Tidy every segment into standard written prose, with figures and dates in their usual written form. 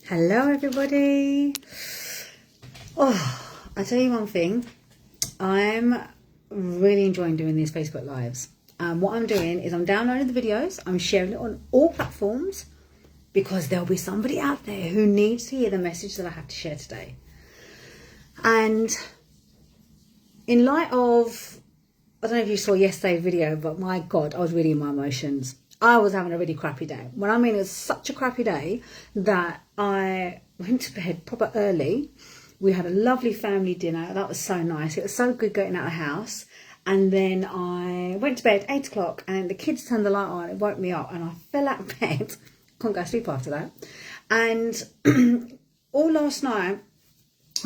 Hello everybody. I tell you one thing, I'm really enjoying doing these Facebook Lives. What I'm doing is I'm downloading the videos, I'm sharing it on all platforms because there'll be somebody out there who needs to hear the message that I have to share today. And in light of, I don't know if you saw yesterday's video, but my God, I was really in my emotions. I was having a really crappy day. When I mean it was such a crappy day that I went to bed proper early. We had a lovely family dinner. That was so nice. It was so good getting out of the house. And then I went to bed 8 o'clock and the kids turned the light on. It woke me up and I fell out of bed. Couldn't go to sleep after that. And all last night,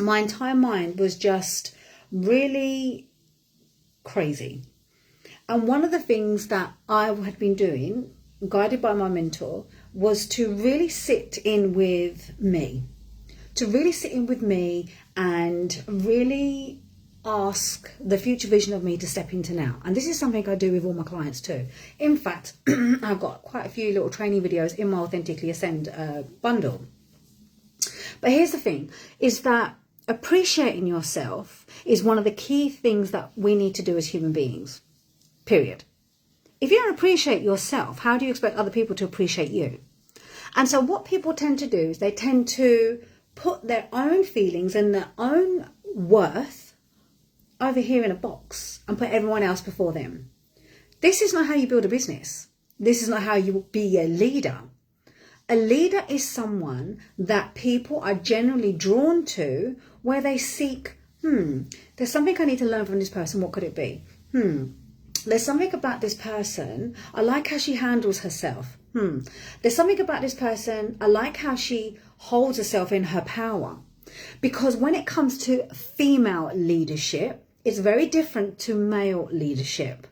my entire mind was just really crazy. And one of the things that I had been doing, guided by my mentor, was to really sit in with me. To really sit in with me and really ask the future vision of me to step into now. And this is something I do with all my clients too. In fact, I've got quite a few little training videos in my Authentically Ascend bundle. But here's the thing, is that appreciating yourself is one of the key things that we need to do as human beings. Period. If you don't appreciate yourself, how do you expect other people to appreciate you? And so what people tend to do is they tend to put their own feelings and their own worth over here in a box and put everyone else before them. This is not how you build a business. This is not how you be a leader. A leader is someone that people are generally drawn to where they seek, there's something I need to learn from this person. What could it be? There's something about this person, I like how she handles herself. There's something about this person, I like how she holds herself in her power. Because when it comes to female leadership, it's very different to male leadership.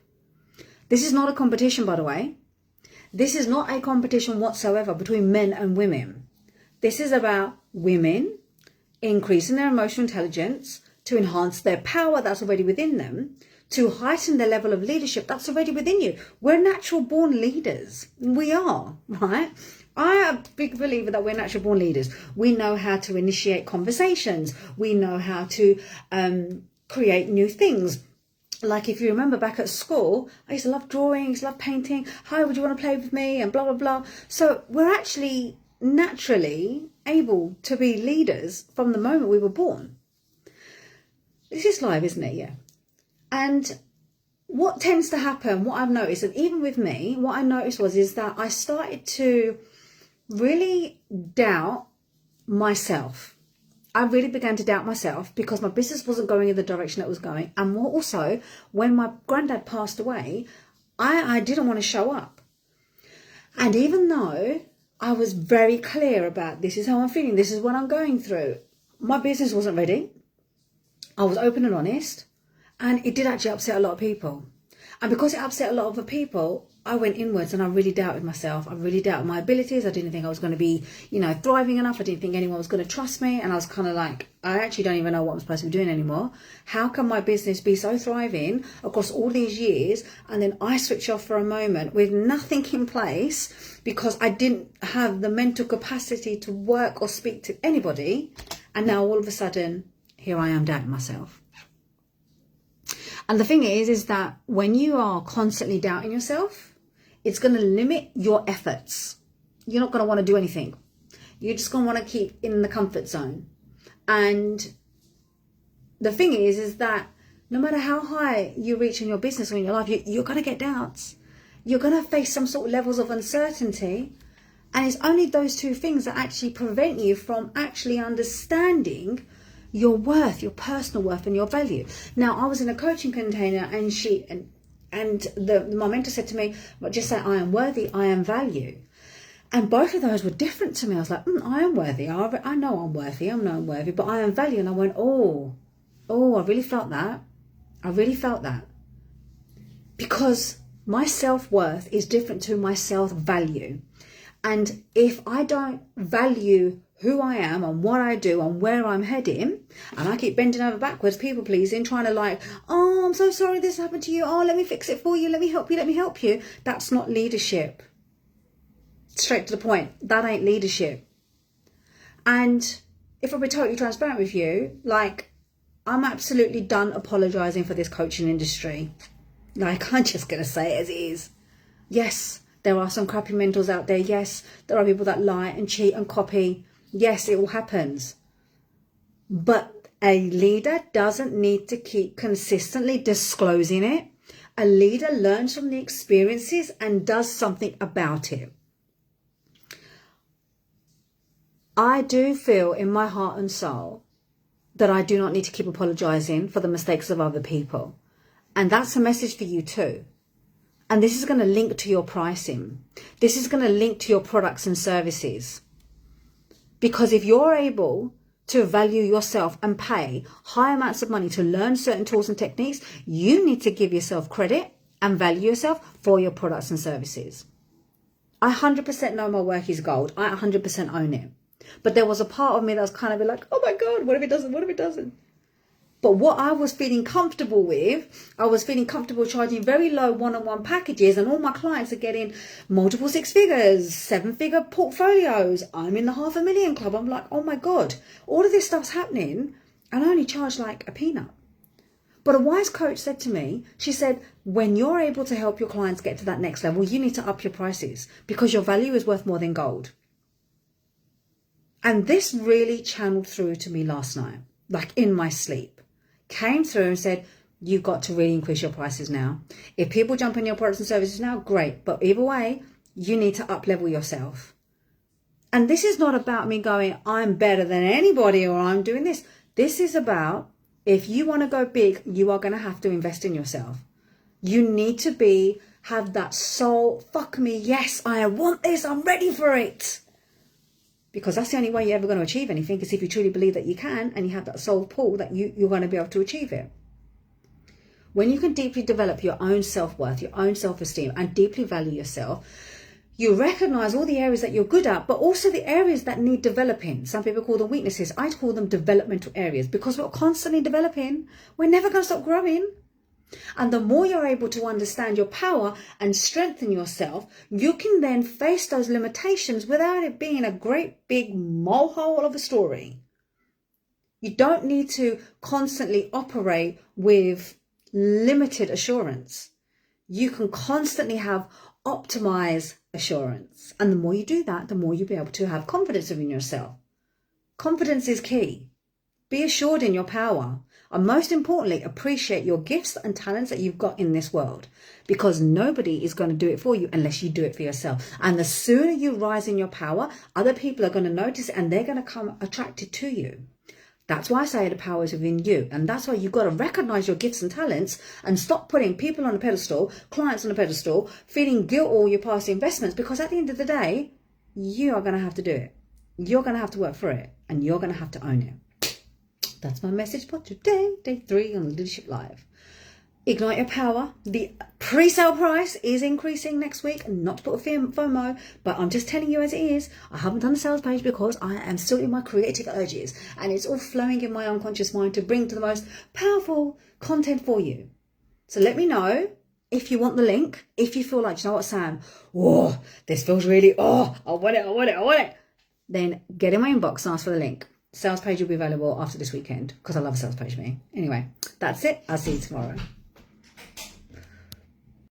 This is not a competition, by the way. This is not a competition whatsoever between men and women. This is about women increasing their emotional intelligence to enhance their power that's already within them, to heighten the level of leadership that's already within you. We're natural born leaders. We are, right? I am a big believer that we're natural born leaders. We know how to initiate conversations. We know how to create new things. Like if you remember back at school, I used to love drawing, love painting. Hi, would you want to play with me? And blah, blah, blah. So we're actually naturally able to be leaders from the moment we were born. This is live, isn't it? Yeah. And what tends to happen, what I've noticed, and even with me, what I noticed is that I started to really doubt myself. I really began to doubt myself because my business wasn't going in the direction it was going. And more also, when my granddad passed away, I didn't want to show up. And even though I was very clear about this is how I'm feeling, this is what I'm going through, my business wasn't ready. I was open and honest. And it did actually upset a lot of people. And because it upset a lot of the people, I went inwards and I really doubted myself. I really doubted my abilities. I didn't think I was going to be, thriving enough. I didn't think anyone was going to trust me. And I was kind of like, I actually don't even know what I'm supposed to be doing anymore. How can my business be so thriving across all these years? And then I switch off for a moment with nothing in place because I didn't have the mental capacity to work or speak to anybody. And now all of a sudden, here I am doubting myself. And the thing is that when you are constantly doubting yourself, it's going to limit your efforts. You're not going to want to do anything. You're just going to want to keep in the comfort zone. And the thing is that no matter how high you reach in your business or in your life, you're going to get doubts. You're going to face some sort of levels of uncertainty. And it's only those two things that actually prevent you from actually understanding your worth, your personal worth and your value. Now, I was in a coaching container and my mentor said to me, just say, I am worthy, I am value. And both of those were different to me. I was like, I am worthy. I know I'm worthy. I know I'm worthy, but I am value. And I went, I really felt that. I really felt that. Because my self-worth is different to my self-value. And if I don't value who I am and what I do and where I'm heading, and I keep bending over backwards, people pleasing, trying to I'm so sorry this happened to you. Oh, let me fix it for you. Let me help you. That's not leadership. Straight to the point. That ain't leadership. And if I'll be totally transparent with you, like, I'm absolutely done apologizing for this coaching industry. Like, I'm just going to say it as it is. Yes, there are some crappy mentors out there. Yes, there are people that lie and cheat and copy. Yes, it all happens. But a leader doesn't need to keep consistently disclosing it. A leader learns from the experiences and does something about it. I do feel in my heart and soul that I do not need to keep apologizing for the mistakes of other people. And that's a message for you too. And this is going to link to your pricing. This is going to link to your products and services. Because if you're able to value yourself and pay high amounts of money to learn certain tools and techniques, you need to give yourself credit and value yourself for your products and services. I 100% know my work is gold. I 100% own it. But there was a part of me that was kind of like, oh my God, what if it doesn't? What if it doesn't? But what I was feeling comfortable with, I was feeling comfortable charging very low one-on-one packages, and all my clients are getting multiple 6 figures, 7-figure portfolios. I'm in the $500,000 club. I'm like, oh my God, all of this stuff's happening, and I only charge like a peanut. But a wise coach said to me, she said, when you're able to help your clients get to that next level, you need to up your prices because your value is worth more than gold. And this really channeled through to me last night, like in my sleep. Came through and said, you've got to really increase your prices now. If people jump in your products and services now, great. But either way, you need to up level yourself. And this is not about me going, I'm better than anybody or I'm doing this. This is about, if you want to go big, you are going to have to invest in yourself. You need to have that soul, fuck me, yes, I want this, I'm ready for it. Because that's the only way you're ever going to achieve anything, is if you truly believe that you can and you have that soul pull that you're going to be able to achieve it. When you can deeply develop your own self-worth, your own self-esteem, and deeply value yourself, you recognize all the areas that you're good at, but also the areas that need developing. Some people call them weaknesses. I call them developmental areas, because we're constantly developing. We're never going to stop growing. And the more you're able to understand your power and strengthen yourself, you can then face those limitations without it being a great big molehill of a story. You don't need to constantly operate with limited assurance. You can constantly have optimized assurance. And the more you do that, the more you'll be able to have confidence within yourself. Confidence is key. Be assured in your power. And most importantly, appreciate your gifts and talents that you've got in this world, because nobody is going to do it for you unless you do it for yourself. And the sooner you rise in your power, other people are going to notice it and they're going to come attracted to you. That's why I say the power is within you. And that's why you've got to recognize your gifts and talents and stop putting people on a pedestal, clients on a pedestal, feeling guilt all your past investments, because at the end of the day, you are going to have to do it. You're going to have to work for it and you're going to have to own it. That's my message for today, day 3 on Leadership Live. Ignite your power. The pre-sale price is increasing next week. Not to put a FOMO, but I'm just telling you as it is. I haven't done a sales page because I am still in my creative urges, and it's all flowing in my unconscious mind to bring to the most powerful content for you. So let me know if you want the link. If you feel like, you know what, Sam? Oh, this feels really, I want it. Then get in my inbox and ask for the link. Sales page will be available after this weekend because I love a sales page, me. Anyway, that's it. I'll see you tomorrow.